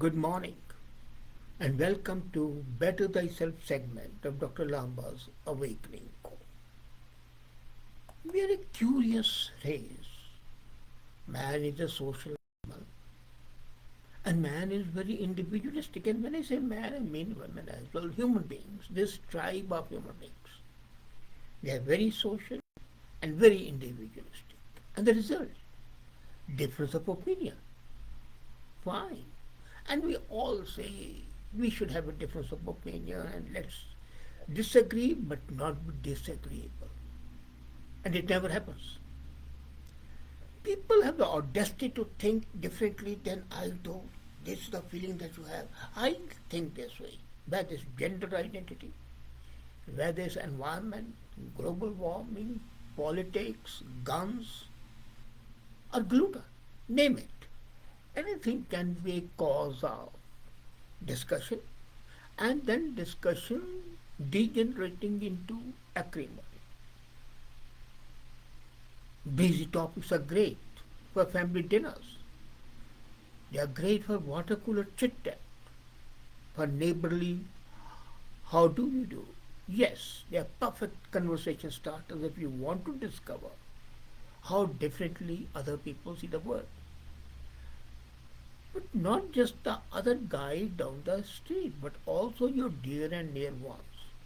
Good morning and welcome to Better Thyself segment of Dr. Lamba's Awakening Call. We are a curious race. Man is a social animal and man is very individualistic. And when I say man, I mean women as well, human beings, this tribe of human beings. They are very social and very individualistic. And the result, difference of opinion. Fine. And we all say we should have a difference of opinion and let's disagree but not be disagreeable. And it never happens. People have the audacity to think differently than I do. This is the feeling that you have. I think this way. Whether it's gender identity, whether it's environment, global warming, politics, guns, or gluten, name it. Anything can be a cause of discussion and then discussion degenerating into acrimony. Busy topics are great for family dinners. They are great for water cooler chit chat, for neighborly how do you do. Yes, they are perfect conversation starters if you want to discover how differently other people see the world. But not just the other guy down the street, but also your dear and near ones,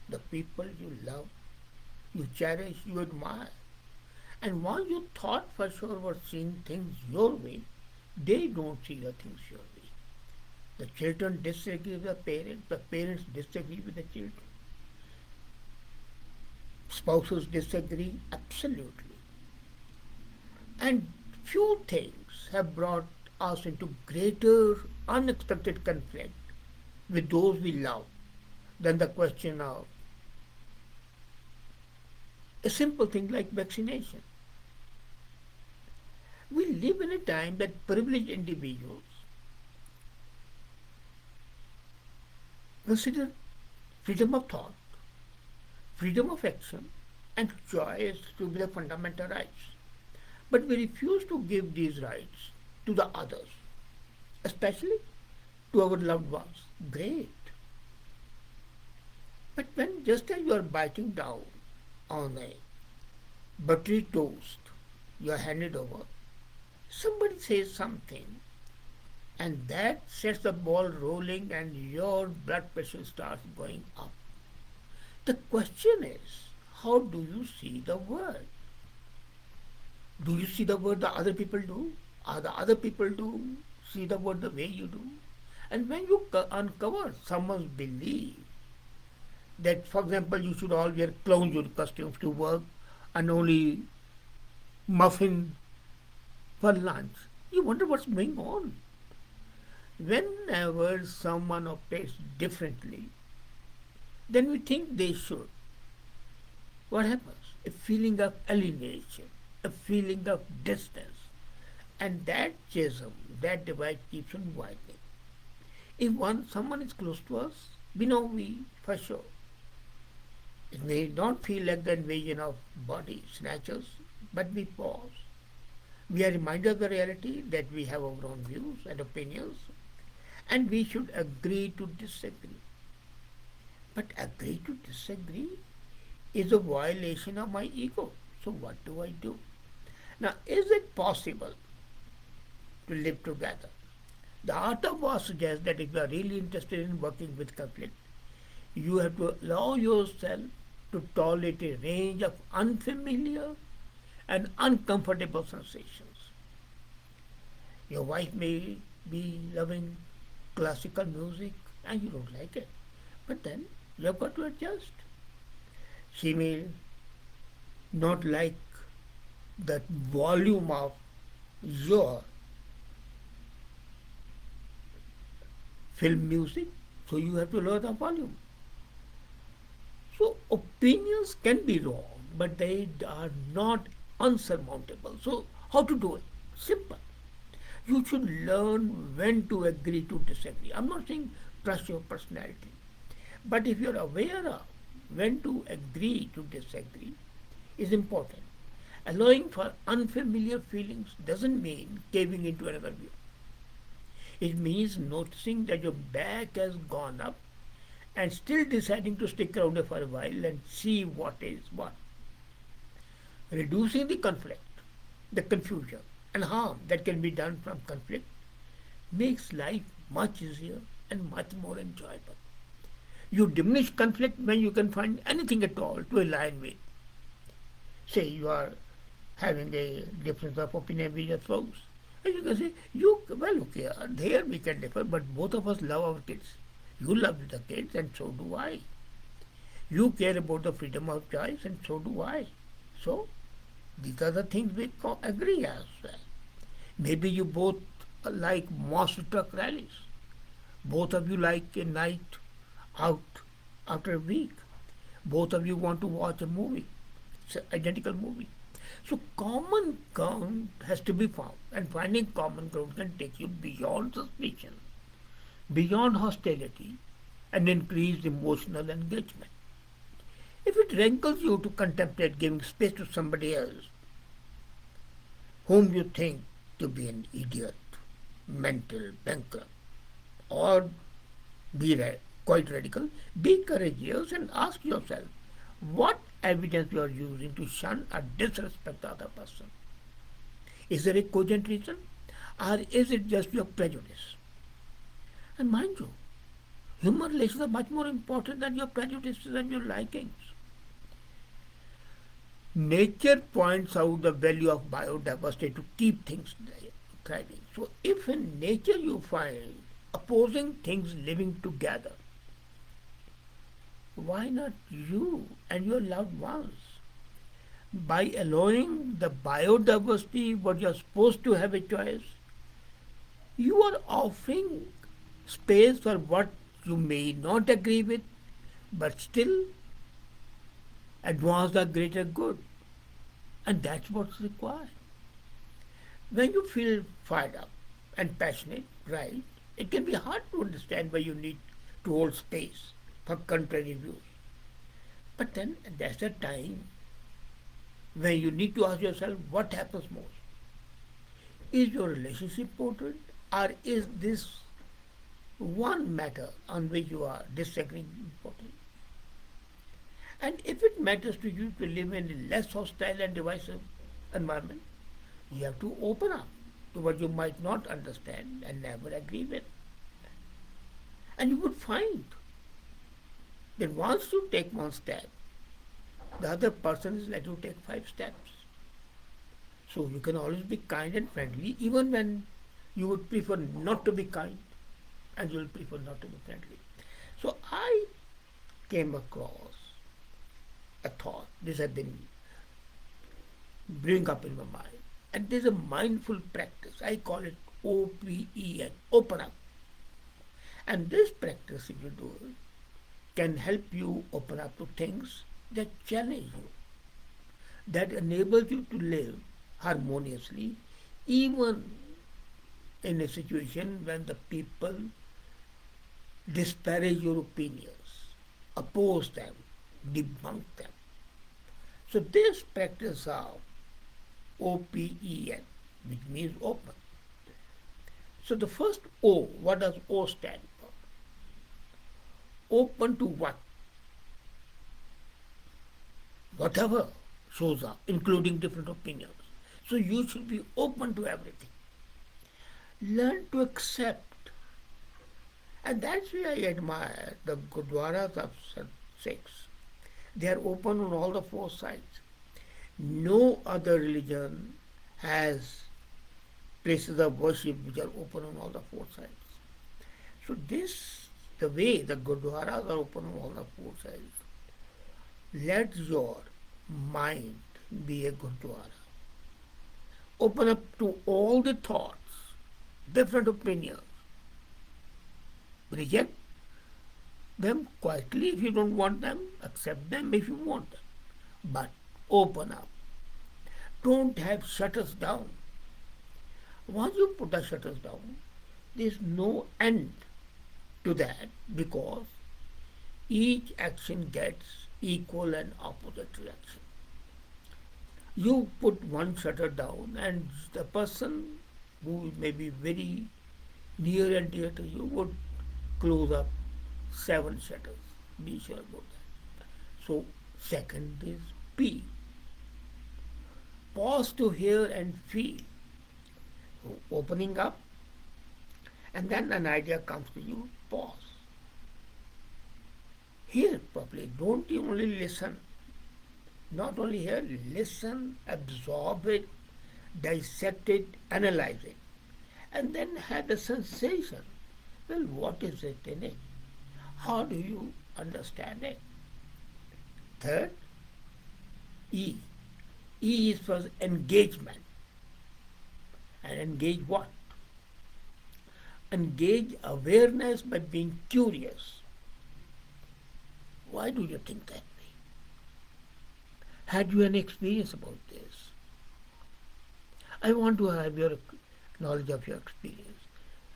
the people you love, you cherish, you admire. And while you thought for sure were seeing things your way, they don't see the things your way. The children disagree with the parents disagree with the children, spouses disagree, absolutely. And few things have brought us into greater unexpected conflict with those we love than the question of a simple thing like vaccination. We live in a time that privileged individuals consider freedom of thought, freedom of action, and choice to be the fundamental rights. But we refuse to give these rights to the others, especially to our loved ones. Great. But when just as you are biting down on a buttery toast, you are handed over, somebody says something and that sets the ball rolling and your blood pressure starts going up. The question is, how do you see the world? Do you see the world the other people do? Are the other people do see the world the way you do? And when you uncover someone's belief that, for example, you should all wear clown costumes to work and only muffin for lunch, you wonder what's going on. Whenever someone operates differently, then we think they should. What happens? A feeling of alienation, a feeling of distance. And that chasm, that divide keeps on widening. If someone is close to us, we know we for sure. It may not feel like the invasion of body snatchers, but we pause. We are reminded of the reality that we have our own views and opinions, and we should agree to disagree. But agree to disagree is a violation of my ego. So what do I do? Now, is it possible to live together? The art of war suggests that if you are really interested in working with conflict, you have to allow yourself to tolerate a range of unfamiliar and uncomfortable sensations. Your wife may be loving classical music and you don't like it, but then you have got to adjust. She may not like the volume of your film music, so you have to lower the volume. So opinions can be wrong, but they are not unsurmountable. So how to do it? Simple. You should learn when to agree to disagree. I'm not saying trust your personality, but if you're aware of when to agree to disagree is important. Allowing for unfamiliar feelings doesn't mean caving into another view. It means noticing that your back has gone up and still deciding to stick around for a while and see what is what. Reducing the conflict, the confusion, and harm that can be done from conflict makes life much easier and much more enjoyable. You diminish conflict when you can find anything at all to align with. Say you are having a difference of opinion with your spouse. And you can say, well, okay, there we can differ, but both of us love our kids. You love the kids, and so do I. You care about the freedom of choice, and so do I. So, these are the things we agree as well. Maybe you both like monster truck rallies. Both of you like a night out after a week. Both of you want to watch a movie. It's an identical movie. So common ground has to be found, and finding common ground can take you beyond suspicion, beyond hostility, and increase emotional engagement. If it rankles you to contemplate giving space to somebody else whom you think to be an idiot, mental bankrupt, or be quite radical, be courageous and ask yourself what evidence you are using to shun or disrespect the other person. Is there a cogent reason, or is it just your prejudice? And mind you, human relations are much more important than your prejudices and your likings. Nature points out the value of biodiversity to keep things thriving. So, if in nature you find opposing things living together, why not you and your loved ones? By allowing the biodiversity what you are supposed to have a choice, you are offering space for what you may not agree with, but still advance the greater good. And that's what's required. When you feel fired up and passionate, right, it can be hard to understand why you need to hold space for contrary views. But then that's the time when you need to ask yourself what happens most. Is your relationship important, or is this one matter on which you are disagreeing important? And if it matters to you to live in a less hostile and divisive environment, you have to open up to what you might not understand and never agree with. And you would find that once you take one step, the other person is let you take 5 steps. So you can always be kind and friendly, even when you would prefer not to be kind, and you will prefer not to be friendly. So I came across a thought. This had been brewing up in my mind. And there's a mindful practice. I call it O.P.E.N. Open up. And this practice, if you do it, can help you open up to things that challenge you, that enables you to live harmoniously, even in a situation when the people disparage your opinions, oppose them, debunk them. So this practice of O.P.E.N., which means open. So the first O, what does O stand for? Open to what? Whatever shows up, including different opinions. So you should be open to everything. Learn to accept. And that's why I admire the Gurdwaras of Sikhs. They are open on all the 4 sides. No other religion has places of worship which are open on all the 4 sides. So this, the way the Gurdwaras are open on all the 4 sides, let your mind be a Gurdwara. Open up to all the thoughts, different opinions. Reject them quietly if you don't want them, accept them if you want them. But open up. Don't have shutters down. Once you put the shutters down, there's no end to that, because each action gets equal and opposite reaction. You put one shutter down, and the person who may be very near and dear to you would close up 7 shutters. Be sure about that. So, second is P. Pause to hear and feel. So, opening up, and then an idea comes to you, pause. Hear properly. Don't only listen. Not only hear, listen, absorb it, dissect it, analyze it, and then have a sensation. Well, what is it in it? How do you understand it? Third, E. E is for engagement. And engage what? Engage awareness by being curious. Why do you think that way? Had you any experience about this? I want to have your knowledge of your experience.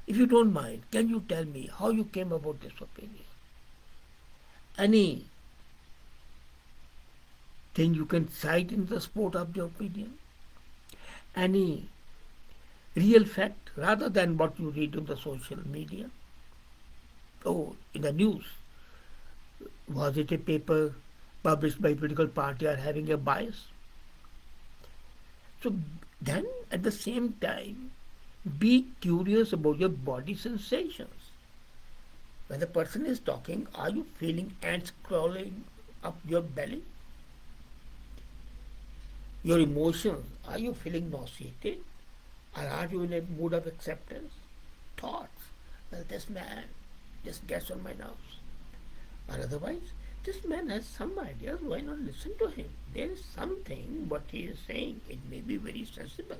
If you don't mind, can you tell me how you came about this opinion? Any thing you can cite in the support of the opinion? Any real fact rather than what you read in the social media? Oh, in the news. Was it a paper published by a political party or having a bias? So then at the same time, be curious about your body sensations. When the person is talking, are you feeling ants crawling up your belly? Your emotions, are you feeling nauseated? Or are you in a mood of acceptance? Thoughts, well, this man just gets on my nerves. Or otherwise, this man has some ideas, why not listen to him? There is something what he is saying, it may be very sensible.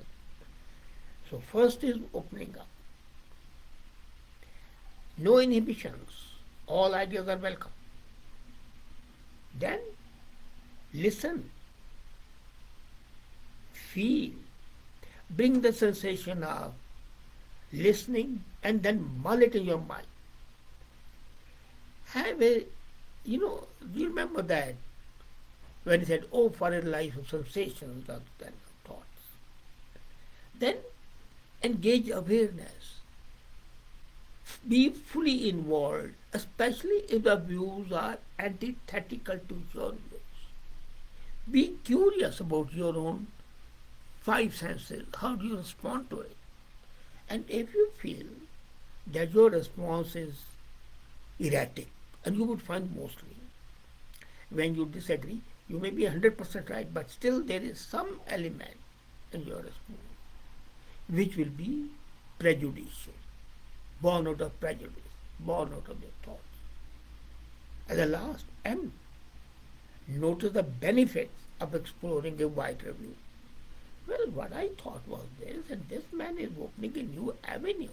So first is opening up. No inhibitions, all ideas are welcome. Then listen, feel, bring the sensation of listening and then mull it in your mind. Have a, do you remember that when he said, oh, for a life of sensations rather than thoughts. Then engage awareness. Be fully involved, especially if the views are antithetical to your views. Be curious about your own five senses. How do you respond to it? And if you feel that your response is erratic, and you would find mostly when you disagree, you may be 100% right, but still there is some element in your response which will be prejudicial, born out of prejudice, born out of your thoughts. And the last, M. Notice the benefits of exploring a wider view. Well, what I thought was this, and this man is opening a new avenue.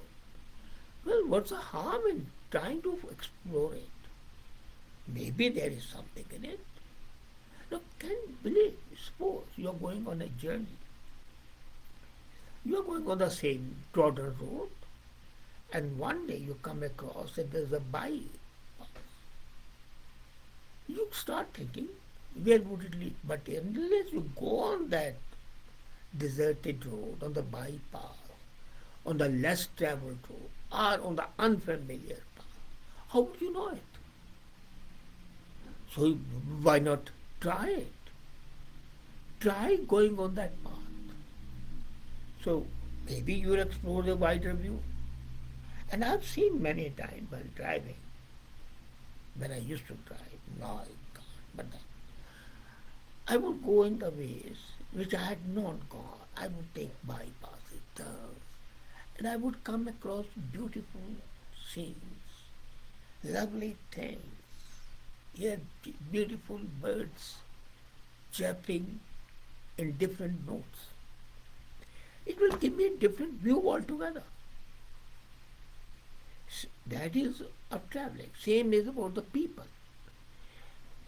Well, what's the harm in trying to explore it? Maybe there is something in it. Now, can you believe, suppose you are going on a journey. You are going on the same trodden road, and one day you come across that there is a bypass. You start thinking, where would it lead? But unless you go on that deserted road, on the bypass, on the less traveled road, or on the unfamiliar path, how would you know it? So why not try it? Try going on that path. So maybe you'll explore the wider view. And I've seen many times while driving, when I used to drive, now I can't, but I would go in the ways which I had not gone. I would take bypasses, turns, and I would come across beautiful scenes, lovely things, hear beautiful birds chirping in different notes. It will give me a different view altogether. That is of traveling. Same is about the people.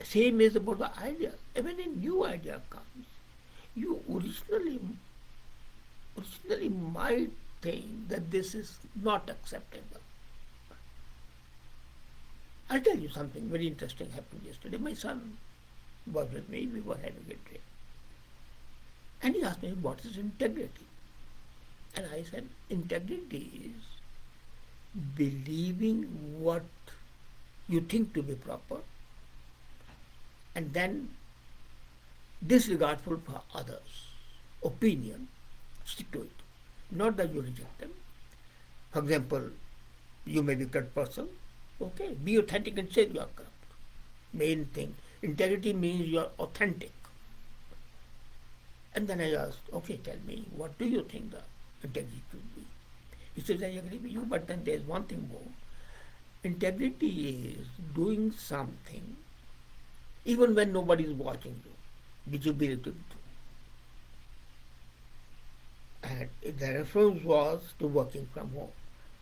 Same is about the idea. When a new idea comes, you originally might think that this is not acceptable. I'll tell you something very interesting happened yesterday. My son was with me, we were having a drink. And he asked me, what is integrity? And I said, integrity is believing what you think to be proper, and then disregardful for others' opinion, stick to it. Not that you reject them. For example, you may be a corrupt person. Okay, be authentic and say you are corrupt. Main thing. Integrity means you are authentic. And then I asked, okay, tell me, what do you think the integrity should be? He says, I agree with you, but then there's one thing more. Integrity is doing something even when nobody is watching you, which you believe to be true. And the reference was to working from home.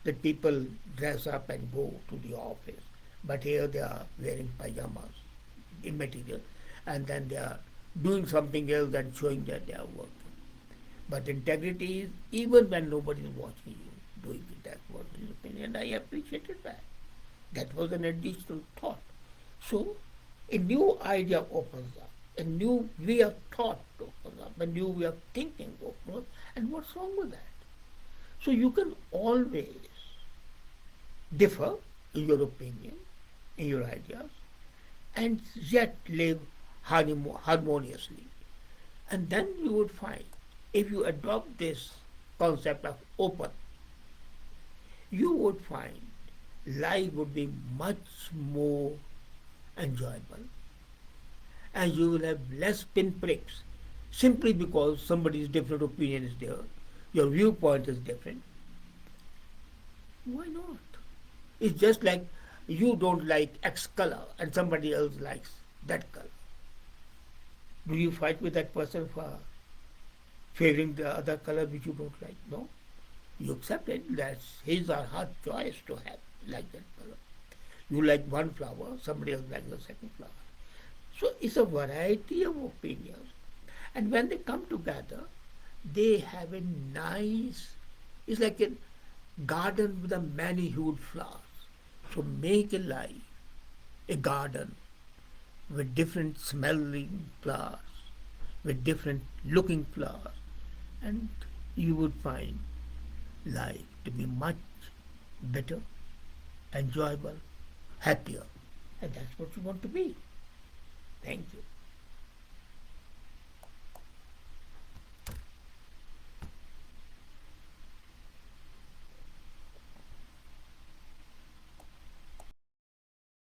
That people dress up and go to the office, but here they are wearing pajamas, immaterial, and then they are doing something else and showing that they are working. But integrity is even when nobody is watching you doing it. That was his opinion. I appreciated that. That was an additional thought. So a new idea opens up, a new way of thought opens up, a new way of thinking opens up. And what's wrong with that? So you can always differ in your opinion, in your ideas, and yet live harmoniously. And then you would find, if you adopt this concept of open, you would find life would be much more enjoyable, and you will have less pinpricks simply because somebody's different opinion is there, your viewpoint is different. Why not? It's just like you don't like X color and somebody else likes that color. Do you fight with that person for favoring the other color which you don't like? No. You accept it. That's his or her choice to have like that color. You like one flower, somebody else likes the second flower. So it's a variety of opinions. And when they come together, they have a nice, it's like a garden with a many-hued flowers. So make a life, a garden with different smelling flowers, with different looking flowers, and you would find life to be much better, enjoyable, happier. And that's what you want to be. Thank you.